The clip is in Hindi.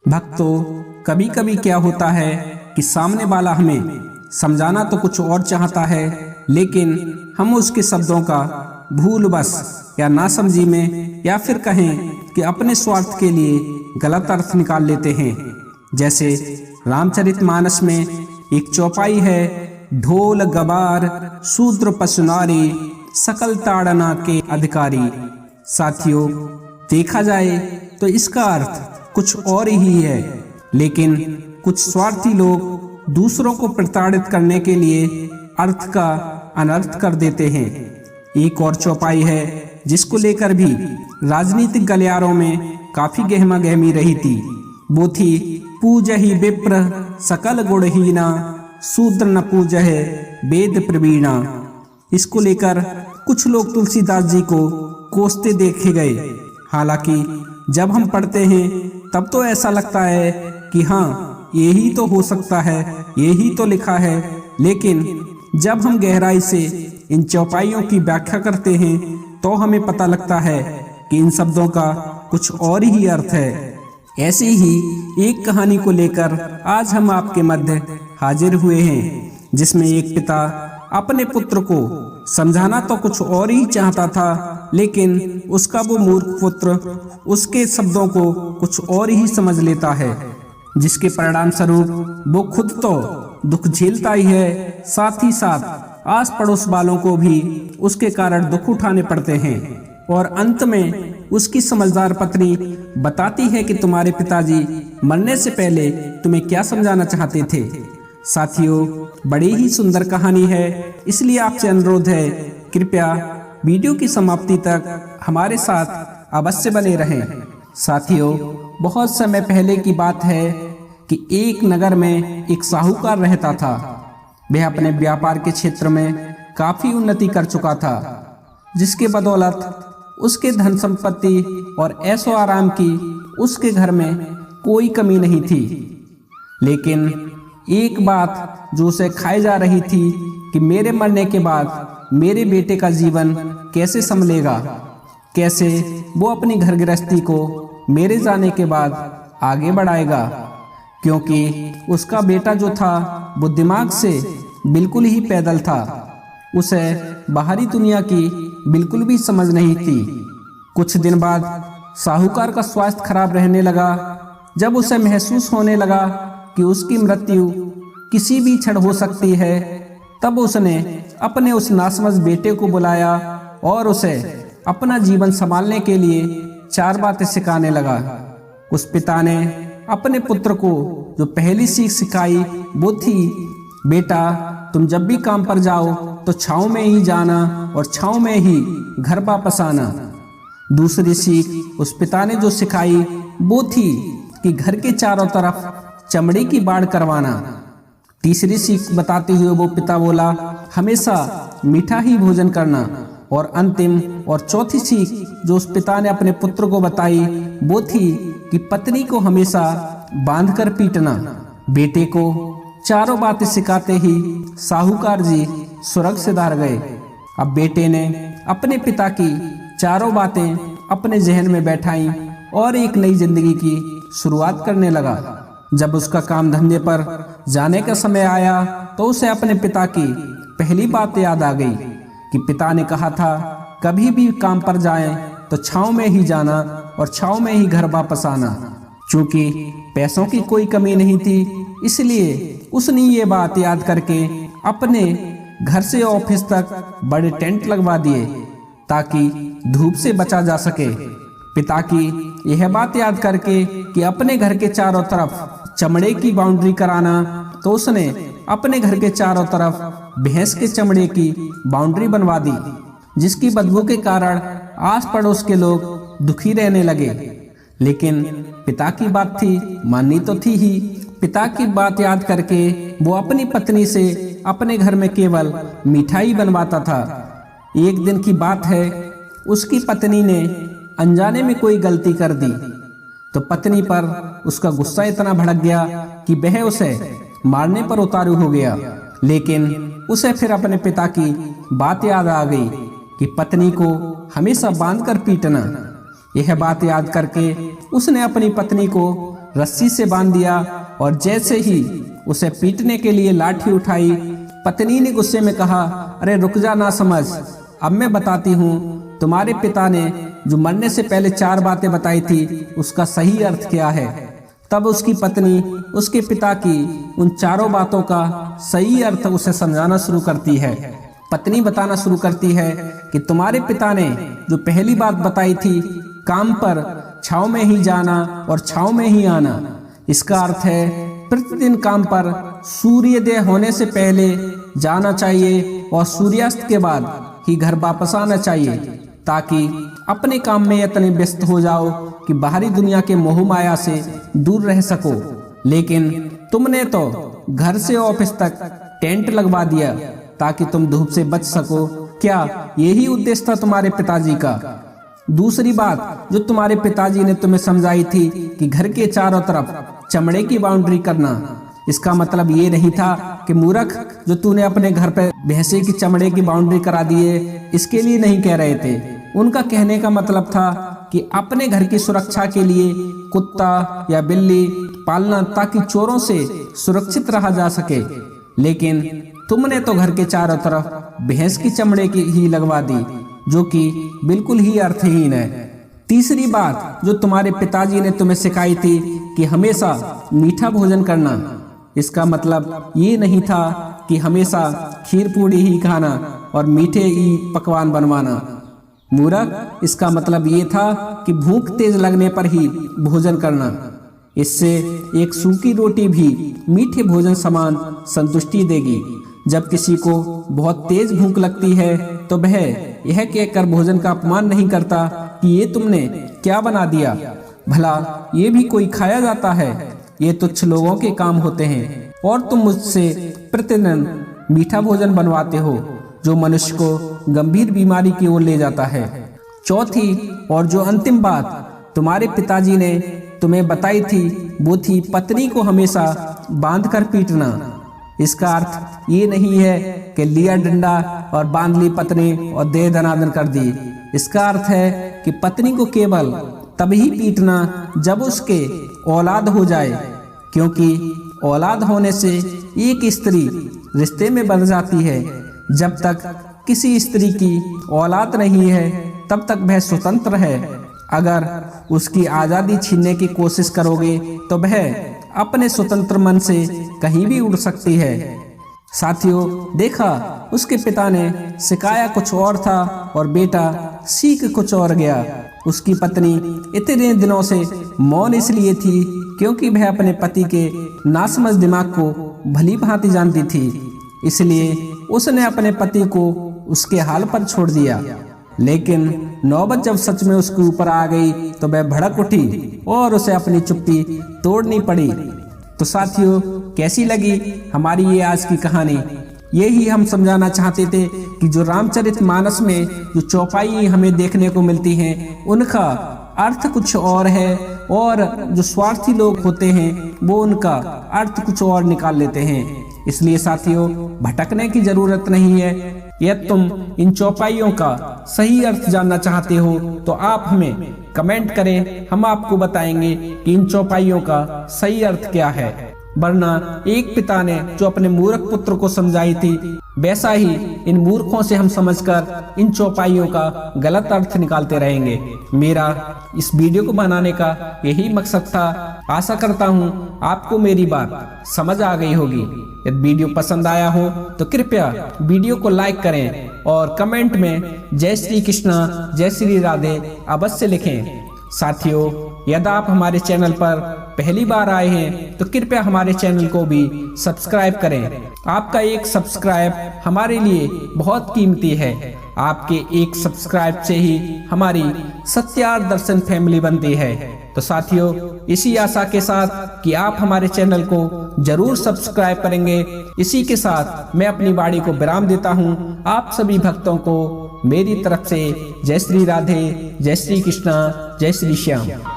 भक्तों, कभी कभी क्या होता है कि सामने वाला हमें समझाना तो कुछ और चाहता है, लेकिन हम उसके शब्दों का भूलवश या नासमझी में या फिर कहें कि अपने स्वार्थ के लिए गलत अर्थ निकाल लेते हैं। जैसे रामचरितमानस में एक चौपाई है, ढोल गवार शूद्र पशु नारी सकल ताड़ना के अधिकारी। साथियों, देखा जाए तो इसका अर्थ कुछ और ही है, लेकिन कुछ स्वार्थी लोग दूसरों को प्रताड़ित करने के लिए अर्थ का अनर्थ कर देते हैं। एक और चौपाई है जिसको लेकर भी राजनीतिक गलियारों में काफी गहमा गहमी रही थी। वो थी, पूजहि विप्र सकल गुणहीना शूद्र न पूजहि वेद प्रवीणा। इसको लेकर कुछ लोग तुलसीदास जी को कोसते देखे गए। हालांकि जब हम पढ़ते हैं तब तो ऐसा लगता है कि हाँ, यही तो हो सकता है, यही तो लिखा है। लेकिन जब हम गहराई से इन चौपाइयों की व्याख्या करते हैं तो हमें पता लगता है कि इन शब्दों का कुछ और ही अर्थ है। ऐसी ही एक कहानी को लेकर आज हम आपके मध्य हाजिर हुए हैं, जिसमें एक पिता अपने पुत्र को समझाना तो कुछ और ही चाहता था, लेकिन उसका वो मूर्ख पुत्र उसके शब्दों को कुछ और ही समझ लेता है, जिसके परिणाम स्वरूप वो खुद तो दुख झेलता ही है, साथ ही साथ आस पड़ोस वालों को भी उसके कारण दुख उठाने पड़ते हैं। और अंत में उसकी समझदार पत्नी बताती है कि तुम्हारे पिताजी मरने से पहले तुम्हें क्या समझाना चाहते थे। साथियों, बड़ी ही सुंदर कहानी है, इसलिए आपसे अनुरोध है, कृपया वीडियो की समाप्ति तक हमारे साथ अवश्य बने रहें। साथियों, बहुत समय पहले की बात है कि एक नगर में एक साहूकार रहता था। वह अपने व्यापार के क्षेत्र में काफी उन्नति कर चुका था, जिसके बदौलत उसके धन संपत्ति और ऐशो आराम की उसके घर में कोई कमी नहीं थी। लेकिन एक बात जो उसे खाई जा रही थी कि मेरे मरने के बाद मेरे बेटे का जीवन कैसे संभलेगा, कैसे वो अपनी घर गृहस्थी को मेरे जाने के बाद आगे बढ़ाएगा, क्योंकि उसका बेटा जो था वो दिमाग से बिल्कुल ही पैदल था। उसे बाहरी दुनिया की बिल्कुल भी समझ नहीं थी। कुछ दिन बाद साहूकार का स्वास्थ्य खराब रहने लगा। जब उसे महसूस होने लगा कि उसकी मृत्यु किसी भी क्षण हो सकती है, तब उसने अपने उस नासमझ बेटे को बुलाया और उसे अपना जीवन संभालने के लिए 4 बातें सिखाने लगा। उस पिता ने अपने पुत्र को जो पहली सीख सिखाई वो थी, बेटा, तुम जब भी काम पर जाओ तो छांव में ही जाना और छांव में ही घर वापस आना। दूसरी सीख उस पिता ने जो सिखाई वो थी कि घर के चारों तरफ चमड़े की बाड़ करवाना। तीसरी सीख बताते हुए वो पिता बोला, हमेशा मीठा ही भोजन करना। और अंतिम और चौथी सीख जो उस पिता ने अपने पुत्र को बताई वो थी कि पत्नी को हमेशा बांधकर पीटना। बेटे को चारों बातें सिखाते ही साहूकार जी स्वर्ग से धार गए। अब बेटे ने अपने पिता की चारों बातें अपने जहन में बैठाई और एक नई जिंदगी की शुरुआत करने लगा। जब उसका काम धंधे पर जाने का समय आया तो उसे अपने पिता की पहली बात याद आ गई कि पिता ने कहा था, कभी भी काम पर जाएं तो छांव में ही जाना और छांव में ही घर वापस आना। चूंकि पैसों की कोई कमी नहीं थी, इसलिए उसने ये बात याद करके अपने घर से ऑफिस तक बड़े टेंट लगवा दिए ताकि धूप से बचा जा सके। पिता की यह बात याद करके कि अपने घर के चारों तरफ चमड़े की बाउंड्री कराना, तो उसने अपने घर के चारों तरफ भैंस के चमड़े की बाउंड्री बनवा दी, जिसकी बदबू के कारण आस पड़ोस के लोग दुखी रहने लगे। लेकिन पिता की बात थी, माननी तो थी ही। पिता की बात याद करके वो अपनी पत्नी से अपने घर में केवल मिठाई बनवाता था। एक दिन की बात है, उसकी पत्नी ने अनजाने में कोई गलती कर दी, तो पत्नी पर उसका गुस्सा इतना भड़क गया कि वह उसे मारने पर उतारू हो गया। लेकिन उसे फिर अपने पिता की बात याद आ गई कि पत्नी को हमेशा बांधकर पीटना। यह बात याद करके उसने अपनी पत्नी को रस्सी से बांध दिया और जैसे ही उसे पीटने के लिए लाठी उठाई, पत्नी ने गुस्से में कहा, अरे रुक जा ना समझ, अब मैं बताती हूँ तुम्हारे पिता ने जो मरने से पहले 4 बातें बताई थी उसका सही अर्थ क्या है। तब उसकी पत्नी उसके पिता की उन 4 बातों का सही अर्थ उसे समझाना शुरू करती है। पत्नी बताना शुरू करती है कि तुम्हारे पिता ने जो पहली बात बताई थी, काम पर छांव में ही जाना और छांव में ही आना, इसका अर्थ है प्रतिदिन काम पर सूर्योदय होने से पहले जाना चाहिए और सूर्यास्त के बाद ही घर वापस आना चाहिए, ताकि अपने काम में इतने व्यस्त हो जाओ कि बाहरी दुनिया के मोह माया से दूर रह सको। लेकिन तुमने तो घर से ऑफिस तक टेंट लगवा दिया ताकि तुम धूप से बच सको। क्या यही उद्देश्य था तुम्हारे पिताजी का? दूसरी बात जो तुम्हारे पिताजी ने तुम्हें समझाई थी कि घर के चारों तरफ चमड़े की बाउंड्री करना, इसका मतलब ये नहीं था कि मूर्ख जो तूने अपने घर पे भैंसे की चमड़े की बाउंड्री करा दिए, इसके लिए नहीं कह रहे थे। उनका कहने का मतलब था कि अपने घर की सुरक्षा के लिए कुत्ता या बिल्ली पालना ताकि चोरों से सुरक्षित रहा जा सके। लेकिन तुमने तो घर के चारों तरफ भैंस की चमड़े की ही लगवा दी, जो कि बिल्कुल ही अर्थहीन है। तीसरी बात जो तुम्हारे पिताजी ने तुम्हें सिखाई थी कि हमेशा मीठा भोजन करना, इसका मतलब ये नहीं था कि हमेशा खीर पूड़ी ही खाना और मीठे ही पकवान बनवाना। मूर्ख, इसका मतलब ये था कि भूख तेज लगने पर ही भोजन करना। इससे एक सूखी रोटी भी मीठे भोजन समान संतुष्टि देगी। जब किसी को बहुत तेज भूख लगती है तो वह यह कहकर भोजन का अपमान नहीं करता कि ये तुमने क्या बना दिया, भला ये भी कोई खाया जाता है, ये तुच्छ लोगों के काम होते हैं और तुम मुझसे प्रतिदिन मीठा भोजन बनवाते हो जो मनुष्य को गंभीर बीमारी की ओर ले जाता है। चौथी और जो अंतिम बात तुम्हारे पिताजी ने तुम्हें बताई थी वो थी पत्नी को हमेशा बांधकर पीटना। इसका अर्थ ये नहीं है कि लिया डंडा और बांध ली पत्नी और दे दनादन कर दी। इसका अर्थ है कि पत्नी को केवल तभी पीटना जब उसके औलाद हो जाए, क्योंकि औलाद होने से एक स्त्री रिश्ते में बंध जाती है। जब तक किसी स्त्री की औलाद नहीं है तब तक वह स्वतंत्र है। अगर उसकी आज़ादी छीनने की कोशिश करोगे तो वह अपने स्वतंत्र मन से कहीं भी उड़ सकती है। साथियों, देखा उसके पिता ने सिखाया कुछ और था और बेटा सीख कुछ और गया। उसकी पत्नी इतने दिनों से मौन इसलिए थी क्योंकि वह अपने पति के नासमझ दिमाग को भली भांति जानती थी, इसलिए उसने अपने पति को उसके हाल पर छोड़ दिया। लेकिन नौबत जब सच में उसके ऊपर आ गई तो वह भड़क उठी और उसे अपनी चुप्पी तोड़नी पड़ी। तो साथियों, कैसी लगी हमारी ये आज की कहानी? यही हम समझाना चाहते थे कि जो रामचरितमानस में जो चौपाई हमें देखने को मिलती हैं उनका अर्थ कुछ और है और जो स्वार्थी लोग होते हैं वो उनका अर्थ कुछ और निकाल लेते हैं। इसलिए साथियों, भटकने की जरूरत नहीं है। यदि तुम इन चौपाइयों का सही अर्थ जानना चाहते हो तो आप हमें कमेंट करें, हम आपको बताएंगे कि इन चौपाइयों का सही अर्थ क्या है। वरना एक पिता ने जो अपने मूर्ख पुत्र को समझाई थी, वैसा ही इन मूर्खों से हम समझकर इन चौपाइयों का गलत अर्थ निकालते रहेंगे। मेरा इस वीडियो को बनाने का यही मकसद था। आशा करता हूँ आपको मेरी बात समझ आ गई होगी। यदि वीडियो पसंद आया हो तो कृपया वीडियो को लाइक करें और कमेंट में जय श्री कृष्णा, जय श्री राधे अवश्य लिखें। साथियों, यदि आप हमारे चैनल पर पहली बार आए हैं तो कृपया हमारे चैनल को भी सब्सक्राइब करें। आपका एक सब्सक्राइब हमारे लिए बहुत कीमती है। आपके एक सब्सक्राइब से ही हमारी सत्यार्थ दर्शन फैमिली बनती है। तो साथियों, इसी आशा के साथ कि आप हमारे चैनल को जरूर सब्सक्राइब करेंगे, इसी के साथ मैं अपनी वाणी को विराम देता हूं। आप सभी भक्तों को मेरी तरफ से जय श्री राधे, जय श्री कृष्णा, जय श्री श्याम।